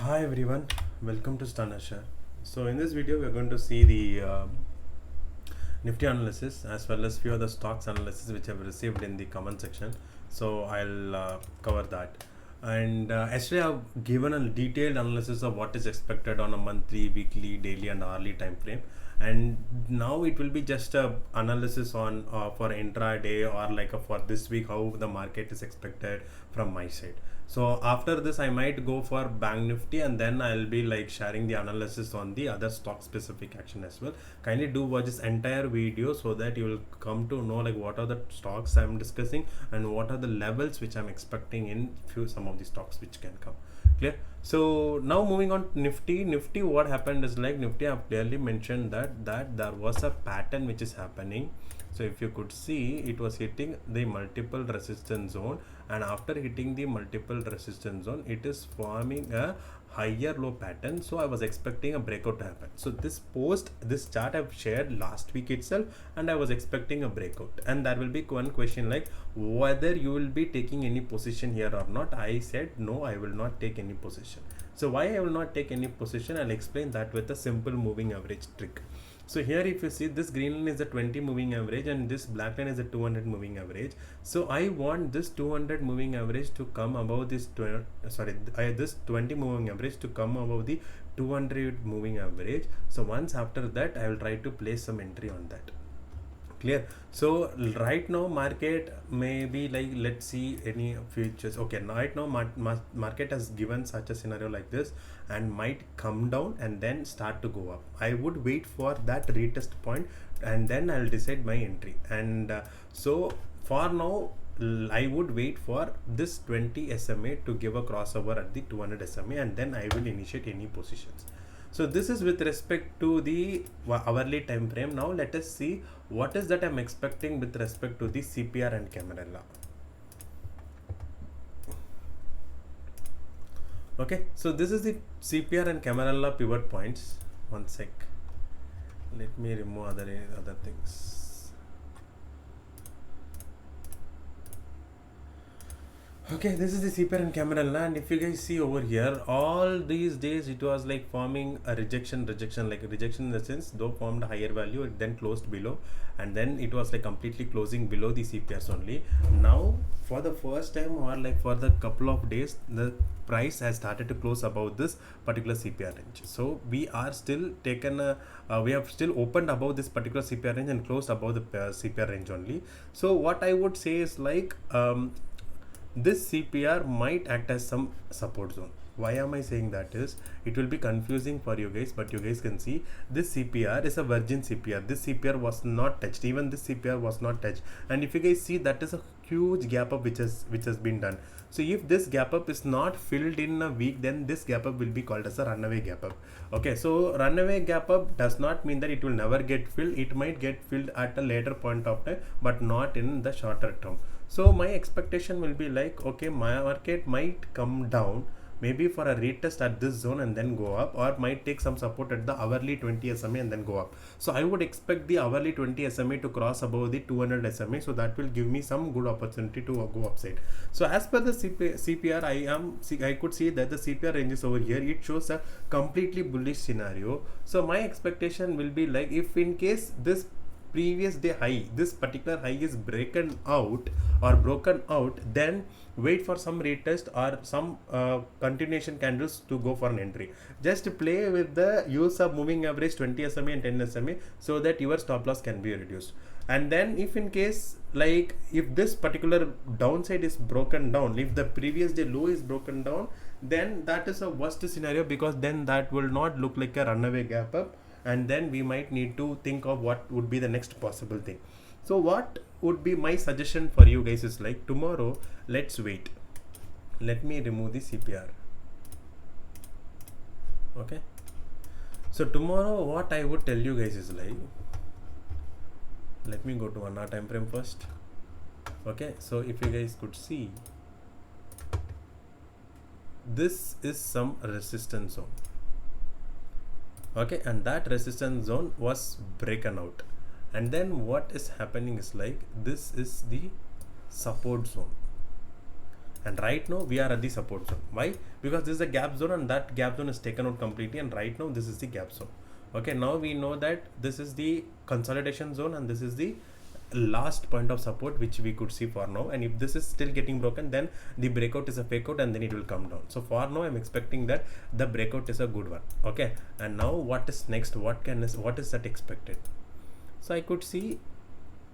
Hi everyone, welcome to StunnerShare. So in this video we are going to see the Nifty analysis as well as few other stocks analysis which I've received in the comment section. So I'll cover that. And yesterday I've given a detailed analysis of what is expected on a monthly, weekly, daily and hourly time frame. And now it will be just a analysis on for intraday or like for this week how the market is expected from my side. So after this I might go for Banknifty and then I'll be like sharing the analysis on the other stock specific action as well. Kindly do watch this entire video so that you will come to know like what are the stocks I'm discussing and what are the levels which I'm expecting in some of the stocks which can come. Clear? So now moving on to Nifty, what happened is like Nifty I've clearly mentioned that there was a pattern which is happening. So if you could see, it was hitting the multiple resistance zone, and after hitting the multiple resistance zone, it is forming a higher low pattern. So I was expecting a breakout to happen. So this chart I've shared last week itself, and I was expecting a breakout. And there will be one question like whether you will be taking any position here or not. I said no, I will not take any position. So why I will not take any position, I'll explain that with a simple moving average trick. So here if you see, this green line is the 20 moving average and this black line is the 200 moving average. So I want this 200 moving average to come above this this 20 moving average to come above the 200 moving average. So once after that I will try to place some entry on that. Clear? So right now market may be like, let's see any futures. Okay, right now market has given such a scenario like this and might come down and then start to go up. I would wait for that retest point and then I'll decide my entry. And so for now I would wait for this 20 SMA to give a crossover at the 200 SMA and then I will initiate any positions. So this is with respect to the hourly time frame. Now let us see what is that I'm expecting with respect to the CPR and Camarilla. Okay, so this is the CPR and Camarilla pivot points. One sec. Let me remove other things. Okay, this is the CPR and Camarilla, and if you guys see over here, all these days it was like forming a rejection in the sense though formed a higher value, it then closed below, and then it was like completely closing below the CPRs only. Now for the first time or like for the couple of days, the price has started to close above this particular CPR range. So we are still we have still opened above this particular CPR range and closed above the CPR range only. So what I would say is like this CPR might act as some support zone. Why am I saying that is, it will be confusing for you guys, but you guys can see this CPR is a virgin CPR. This CPR was not touched, even this CPR was not touched, and if you guys see, that is a huge gap up which has been done. So if this gap up is not filled in a week, then this gap up will be called as a runaway gap up. Okay, so runaway gap up does not mean that it will never get filled. It might get filled at a later point of time, but not in the shorter term. So my expectation will be like, okay, my market might come down maybe for a retest at this zone and then go up, or might take some support at the hourly 20 SMA and then go up. So I would expect the hourly 20 SMA to cross above the 200 SMA, so that will give me some good opportunity to go upside. So as per the CPR, I could see that the CPR ranges over here, it shows a completely bullish scenario. So my expectation will be like, if in case this previous day high, this particular high is broken out, then wait for some retest or some continuation candles to go for an entry. Just play with the use of moving average 20 SMA and 10 SMA so that your stop loss can be reduced. And then if in case like if this particular downside is broken down, if the previous day low is broken down, then that is a worst scenario, because then that will not look like a runaway gap up, and then we might need to think of what would be the next possible thing. So what would be my suggestion for you guys is like, tomorrow let's wait. Let me remove the CPR. Okay, so tomorrow what I would tell you guys is like, let me go to 1 hour time frame first. Okay, so if you guys could see, this is some resistance zone. Okay, and that resistance zone was broken out, and then what is happening is like, this is the support zone. and right now we are at the support zone. Why? Because this is a gap zone and that gap zone is taken out completely, and right now this is the gap zone. Okay, now we know that this is the consolidation zone and this is the last point of support which we could see for now, and if this is still getting broken, then the breakout is a fake out and then it will come down. So for now I'm expecting that the breakout is a good one. Okay, and now what is next? What is that expected? So I could see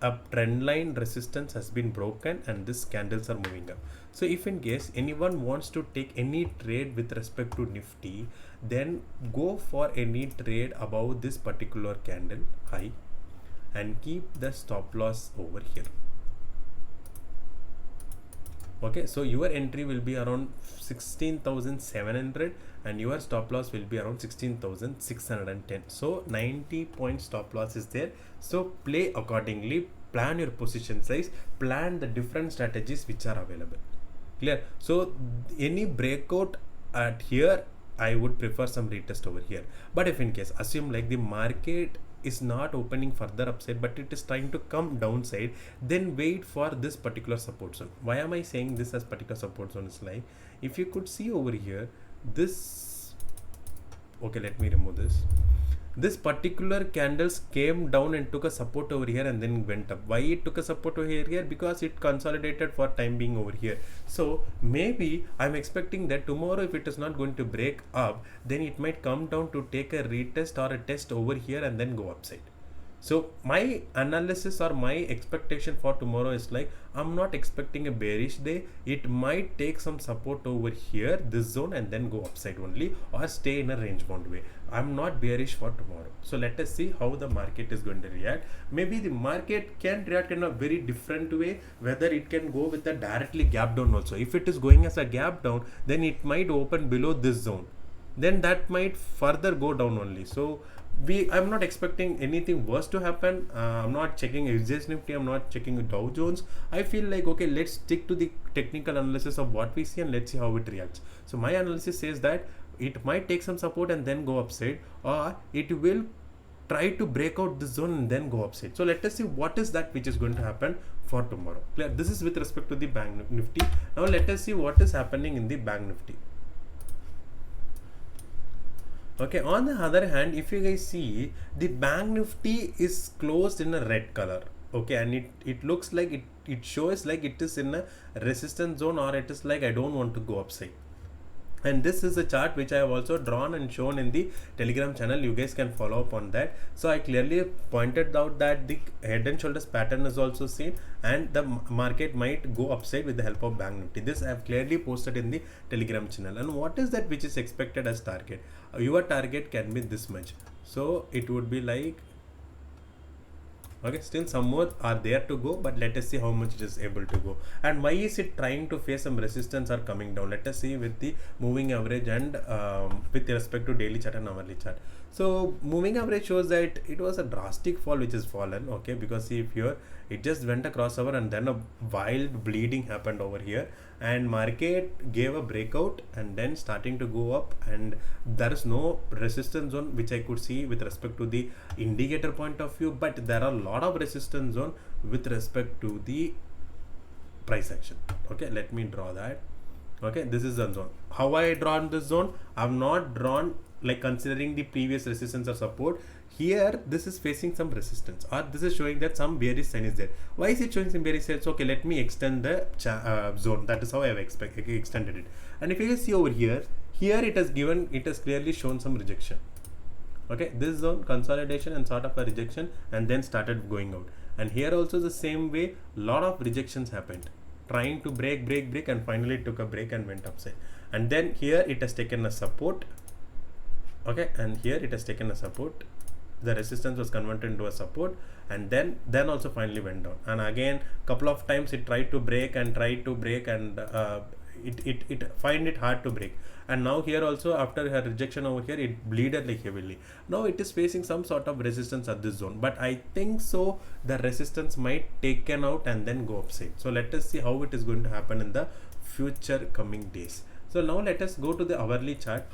a trend line resistance has been broken and these candles are moving up. So if in case anyone wants to take any trade with respect to Nifty, then go for any trade above this particular candle high and keep the stop loss over here. Okay, so your entry will be around 16,700 and your stop loss will be around 16,610. So 90 point stop loss is there. So play accordingly, plan your position size, plan the different strategies which are available. Clear? So any breakout at here, I would prefer some retest over here. But if in case, assume like the market is not opening further upside but it is trying to come downside, then wait for this particular support zone. Why am I saying this as particular support zone? Is like, if you could see over here, this, okay, let me remove this particular candles came down and took a support over here and then went up. Why it took a support over here? Because it consolidated for time being over here. So maybe I'm expecting that tomorrow if it is not going to break up, then it might come down to take a retest or a test over here and then go upside. So my analysis or my expectation for tomorrow is like, I'm not expecting a bearish day. It might take some support over here, this zone, and then go upside only, or stay in a range bound way. I'm not bearish for tomorrow. So let us see how the market is going to react. Maybe the market can react in a very different way, whether it can go with a directly gap down also. If it is going as a gap down, then it might open below this zone. Then that might further go down only. So I'm not expecting anything worse to happen. I'm not checking XJ Nifty, I'm not checking Dow Jones. I feel like, okay, let's stick to the technical analysis of what we see and let's see how it reacts. So my analysis says that it might take some support and then go upside, or it will try to break out this zone and then go upside. So let us see what is that which is going to happen for tomorrow. Clear? This is with respect to the Banknifty. Now let us see what is happening in the Banknifty. Okay, on the other hand, if you guys see, the Banknifty is closed in a red color. Okay, and it looks like it shows like it is in a resistance zone, or it is like I don't want to go upside. And this is a chart which I have also drawn and shown in the Telegram channel. You guys can follow up on that. So I clearly pointed out that the head and shoulders pattern is also seen and the market might go upside with the help of Banknifty. This I have clearly posted in the Telegram channel. And what is that which is expected as target? Your target can be this much. So it would be like, okay, still some more are there to go, but let us see how much it is able to go. And why is it trying to face some resistance or coming down? Let us see with the moving average and with respect to daily chart and hourly chart. So moving average shows that it was a drastic fall which has fallen. Okay, because see, if here it just went a crossover and then a wild bleeding happened over here, and market gave a breakout and then starting to go up, and there is no resistance zone which I could see with respect to the indicator point of view, but there are a lot of resistance zone with respect to the price action. Okay, let me draw that. Okay, this is the zone. How I drawn this zone? I have not drawn like considering the previous resistance or support. Here this is facing some resistance, or this is showing that some bearish sign is there. Why is it showing some bearish signs? Okay, let me extend the zone. That is how I have extended it. And if you see over here, it has clearly shown some rejection. Okay, this zone consolidation and sort of a rejection, and then started going out. And here also the same way, lot of rejections happened, trying to break, and finally took a break and went upside. And then here it has taken a support. Okay, and here it has taken a support. The resistance was converted into a support, and then also finally went down. And again, couple of times it tried to break and it find it hard to break. And now here also, after her rejection over here, it bleeded like heavily. Now it is facing some sort of resistance at this zone, but I think so the resistance might taken out and then go upside. So let us see how it is going to happen in the future coming days. So now let us go to the hourly chart.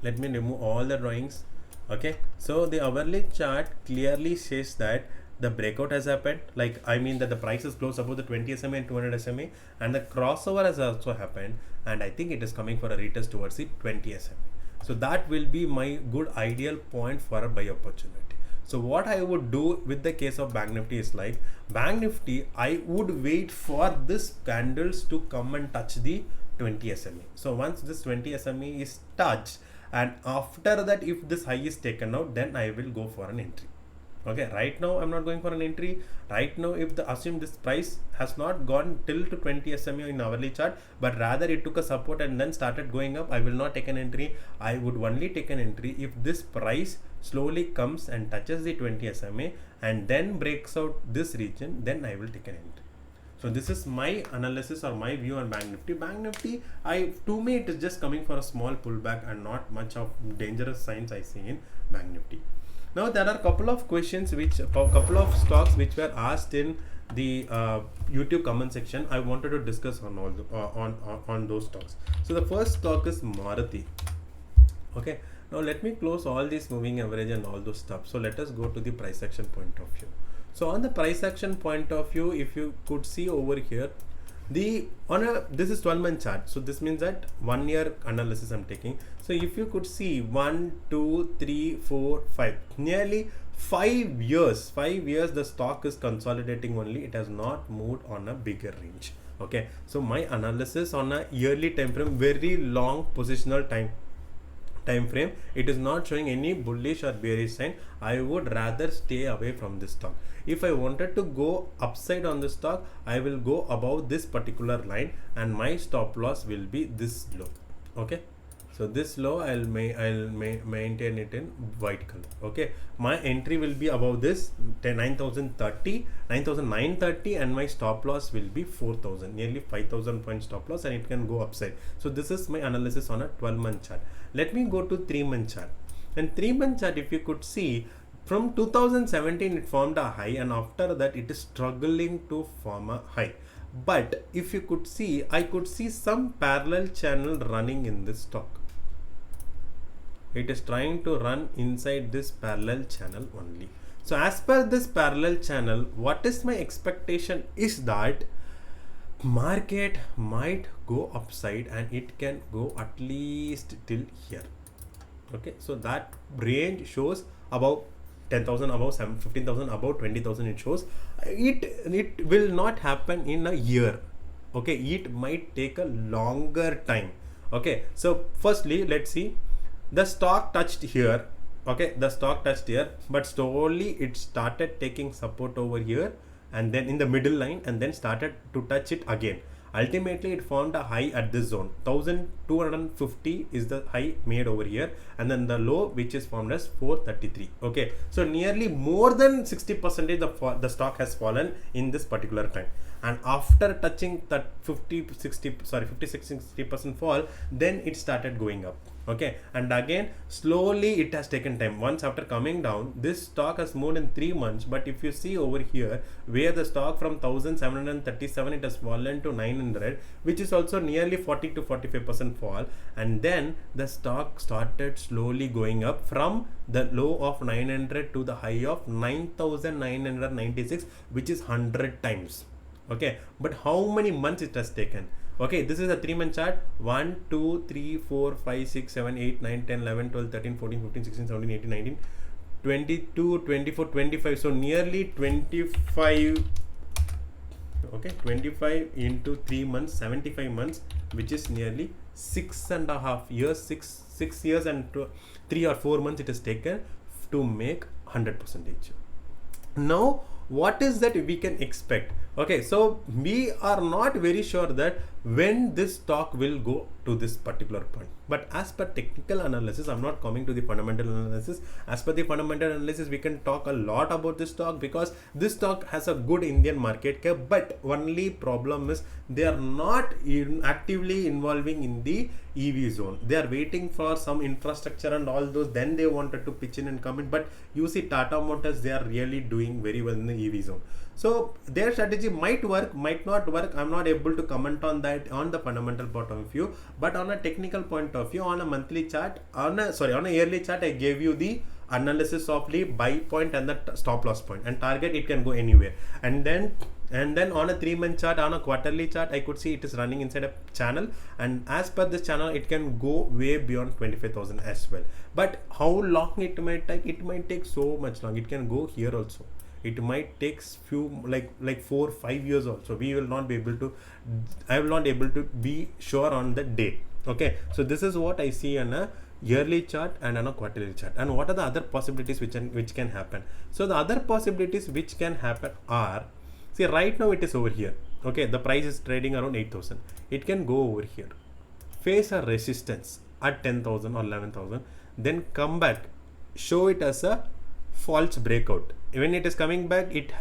Let me remove all the drawings. Okay, so the hourly chart clearly says that the breakout has happened, like I mean that the price is close above the 20 SMA and 200 SMA, and the crossover has also happened, and I think it is coming for a retest towards the 20 SMA. So that will be my good ideal point for a buy opportunity. So what I would do with the case of Bank Nifty is like, Bank Nifty, I would wait for this candles to come and touch the 20 SMA. So once this 20 SMA is touched, and after that if this high is taken out, then I will go for an entry. Okay, right now I'm not going for an entry. Right now, if the assume this price has not gone till to 20 SMA in hourly chart, but rather it took a support and then started going up, I will not take an entry. I would only take an entry if this price slowly comes and touches the 20 SMA and then breaks out this region, then I will take an entry. So this is my analysis or my view on Bank Nifty. Bank Nifty, to me it is just coming for a small pullback and not much of dangerous signs I see in Bank Nifty. Now there are a couple of questions couple of stocks which were asked in the YouTube comment section. I wanted to discuss on all on those stocks. So the first stock is Maruti. Okay, now let me close all this moving average and all those stuff. So let us go to the price action point of view. So on the price action point of view, if you could see over here, this is 12-month chart, so this means that 1 year analysis I'm taking. So if you could see 1 2 3 4 5, nearly 5 years the stock is consolidating only. It has not moved on a bigger range. Okay, so my analysis on a yearly time frame, very long positional time frame, it is not showing any bullish or bearish sign. I would rather stay away from this stock. If I wanted to go upside on the stock, I will go above this particular line and my stop loss will be this low. Okay, so this low I'll maintain it in white color. Okay, my entry will be above this 9,930 and my stop loss will be 4,000, nearly 5,000 point stop loss, and it can go upside. So this is my analysis on a 12-month chart. Let me go to 3-month chart. And 3-month chart, if you could see, from 2017 it formed a high, and after that it is struggling to form a high. But if you could see, I could see some parallel channel running in this stock. It is trying to run inside this parallel channel only. So as per this parallel channel, what is my expectation is that market might go upside and it can go at least till here. Okay, so that range shows about 10,000, above 15,000, above 20,000. It shows it will not happen in a year. Okay, it might take a longer time. Okay, so firstly let's see, the stock touched here. Okay, the stock touched here, but slowly it started taking support over here and then in the middle line and then started to touch it again. Ultimately it formed a high at this zone. 1250 is the high made over here, and then the low which is formed as 433. Okay, so nearly more than 60% the stock has fallen in this particular time, and after touching that 50-60% fall, then it started going up. Okay, and again slowly it has taken time. Once after coming down, this stock has moved in 3 months, but if you see over here where the stock from 1737 it has fallen to 900, which is also nearly 40 to 45% fall, and then the stock started slowly going up from the low of 900 to the high of 9996, which is 100 times. Okay, but how many months it has taken? Okay, this is a 3-month chart. 1 2 3 4 5 6 7 8 9 10 11 12 13 14 15 16 17 18 19 22 24 25. So nearly 25. Okay, 25 into 3 months, 75 months, which is nearly 6.5 years, 6 years and 3 or 4 months it has taken to make 100%. Now what is that we can expect? Okay, so we are not very sure that when this stock will go to this particular point, but as per technical analysis, I'm not coming to the fundamental analysis. As per the fundamental analysis, we can talk a lot about this stock because this stock has a good Indian market cap, but only problem is they are not actively involving in the EV zone. They are waiting for some infrastructure and all those, then they wanted to pitch in and come in. But you see Tata Motors, they are really doing very well in the EV zone. So their strategy might work, might not work. I'm not able to comment on that on the fundamental point of view, but on a technical point of view, on a monthly chart, on a yearly chart, I gave you the analysis of the buy point and the stop loss point, and target it can go anywhere. And then on a 3-month chart, on a quarterly chart, I could see it is running inside a channel, and as per this channel it can go way beyond 25,000 as well. But how long it might take? It might take so much long. It can go here also. It might take few like 4-5 years also. We will not be able to, I will not able to be sure on the date. Okay, so this is what I see on a yearly chart and on a quarterly chart. And what are the other possibilities which can happen? So the other possibilities which can happen are, see, right now it is over here. Okay, the price is trading around 8,000. It can go over here, face a resistance at 10,000 or 11,000, then come back, show it as a false breakout. When it is coming back, it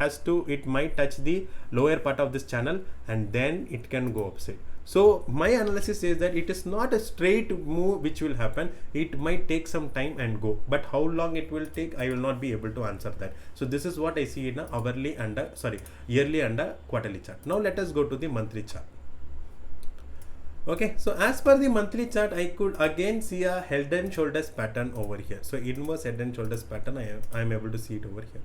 might touch the lower part of this channel, and then it can go upside. So my analysis says that it is not a straight move which will happen. It might take some time and go, but how long it will take, I will not be able to answer that. So this is what I see in a yearly and a quarterly chart. Now let us go to the monthly chart. Okay, so as per the monthly chart, I could again see a head and shoulders pattern over here. So inverse head and shoulders pattern, I am able to see it over here.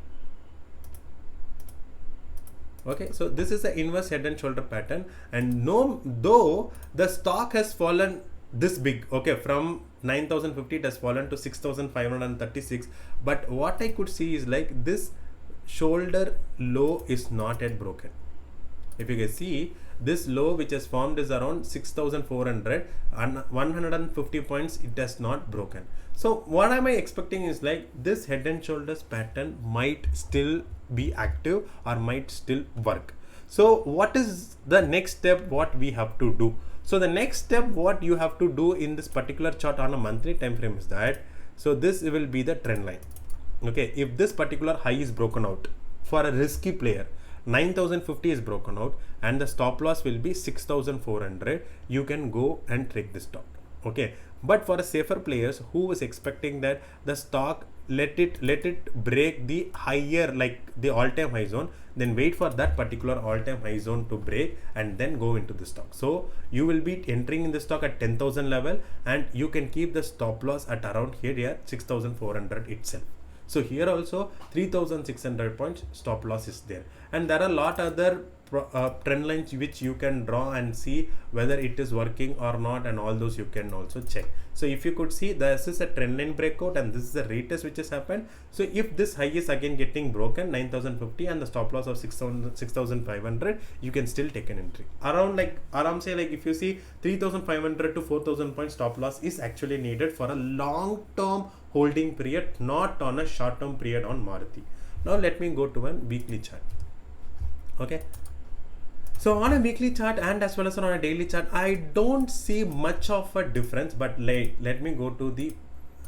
Okay, so this is the inverse head and shoulder pattern, and though the stock has fallen this big, okay, from 9,050 it has fallen to 6,536, but what I could see is like this shoulder low is not yet broken. If you can see, this low which has formed is around 6,400 and 150 points, it has not broken. So what am I expecting is like this head and shoulders pattern might still be active or might still work. So what is the next step what we have to do? So the next step what you have to do in this particular chart on a monthly time frame is that, so this will be the trend line. Okay, if this particular high is broken out for a risky player, 9,050 is broken out and the stop loss will be 6,400, you can go and take this stop. Okay, but for a safer players who is expecting that the stock let it break the higher, like the all-time high zone, then wait for that particular all-time high zone to break and then go into the stock. So you will be entering in the stock at 10,000 level, and you can keep the stop loss at around here 6,400 itself. So here also 3,600 points stop loss is there, and there are a lot other trend lines which you can draw and see whether it is working or not, and all those you can also check. So if you could see, this is a trend line breakout and this is the retest which has happened. So if this high is again getting broken, 9,050 and the stop loss of 6,500, you can still take an entry around say like if you see 3,500 to 4,000 points stop loss is actually needed for a long term holding period, not on a short term period on Maruti. Now let me go to a weekly chart. Okay, so on a weekly chart and as well as on a daily chart, I don't see much of a difference, but let me go to the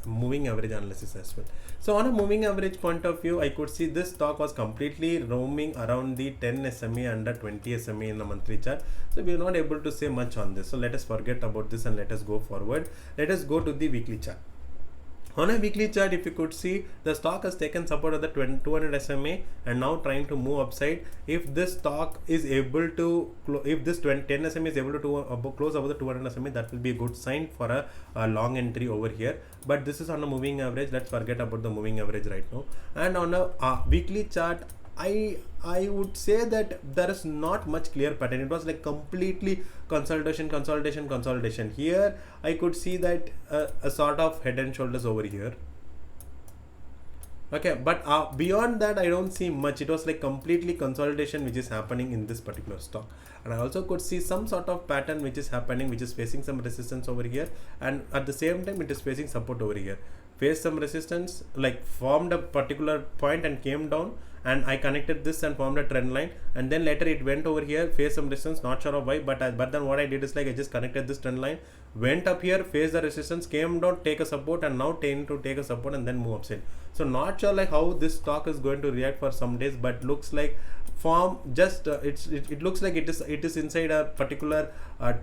moving average analysis as well. So on a moving average point of view, I could see this stock was completely roaming around the 10 SMA and the 20 SMA in the monthly chart. So we are not able to say much on this. So let us forget about this and let us go forward. Let us go to the weekly chart. On a weekly chart, if you could see, the stock has taken support at the 200 SMA and now trying to move upside. If this stock is able to, if this 10 SMA is able to close above the 200 SMA, that will be a good sign for a long entry over here. But this is on a moving average. Let's forget about the moving average right now. And on a weekly chart, I would say that there is not much clear pattern. It was like completely consolidation. Here I could see that a sort of head and shoulders over here. Okay, but beyond that I don't see much. It was like completely consolidation which is happening in this particular stock, and I also could see some sort of pattern which is happening, which is facing some resistance over here, and at the same time it is facing support over here. Faced some resistance, like formed a particular point and came down, and I connected this and formed a trend line, and then later it went over here, faced some resistance, not sure of why, but then what I did is like I just connected this trend line, went up here, faced the resistance, came down, take a support, and now tend to take a support and then move upside. So not sure like how this stock is going to react for some days, but looks like form just it looks like it is inside a particular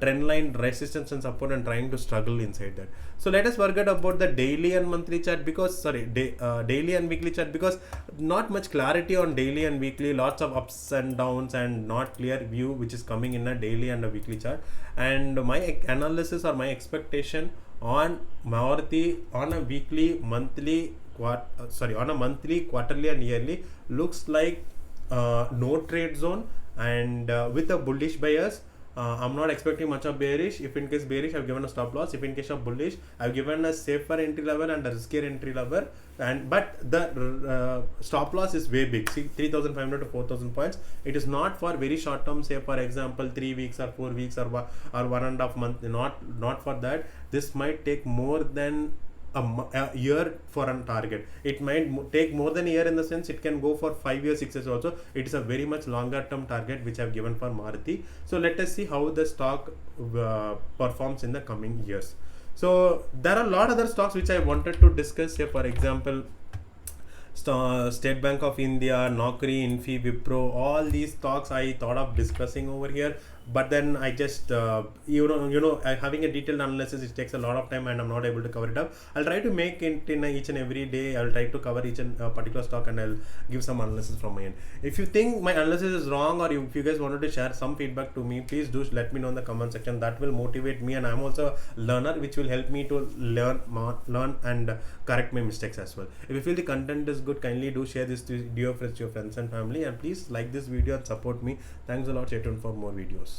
trend line resistance and support and trying to struggle inside that. So let us forget about the daily and monthly chart, because daily and weekly chart, because not much clarity on daily and weekly, lots of ups and downs and not clear view which is coming in a daily and a weekly chart. And my analysis or my expectation on Maruti on a weekly, monthly, on a monthly, quarterly and yearly looks like no trade zone, and with a bullish bias. I'm not expecting much of bearish. If in case bearish, I've given a stop loss. If in case of bullish, I've given a safer entry level and a riskier entry level. And but the stop loss is way big. See, 3,500 to 4,000 points. It is not for very short term. Say for example, 3 weeks or 4 weeks or 1.5 months. Not for that. This might take more than a year for a target. It might take more than a year in the sense it can go for 5 years, 6 years also. It is a very much longer term target which I have given for Maruti. So let us see how the stock performs in the coming years. So there are a lot of other stocks which I wanted to discuss here. For example, State Bank of India, Naukri, Infi, Wipro, all these stocks I thought of discussing over here, but then I just having a detailed analysis, it takes a lot of time and I'm not able to cover it up. I'll try to make it in each and every day. I'll try to cover each and particular stock and I'll give some analysis from my end. If you think my analysis is wrong, or if you guys wanted to share some feedback to me, please do let me know in the comment section. That will motivate me, and I'm also a learner, which will help me to learn and correct my mistakes as well. If you feel the content is good, kindly do share this video with your friends and family, and please like this video and support me. Thanks a lot. Stay tuned for more videos.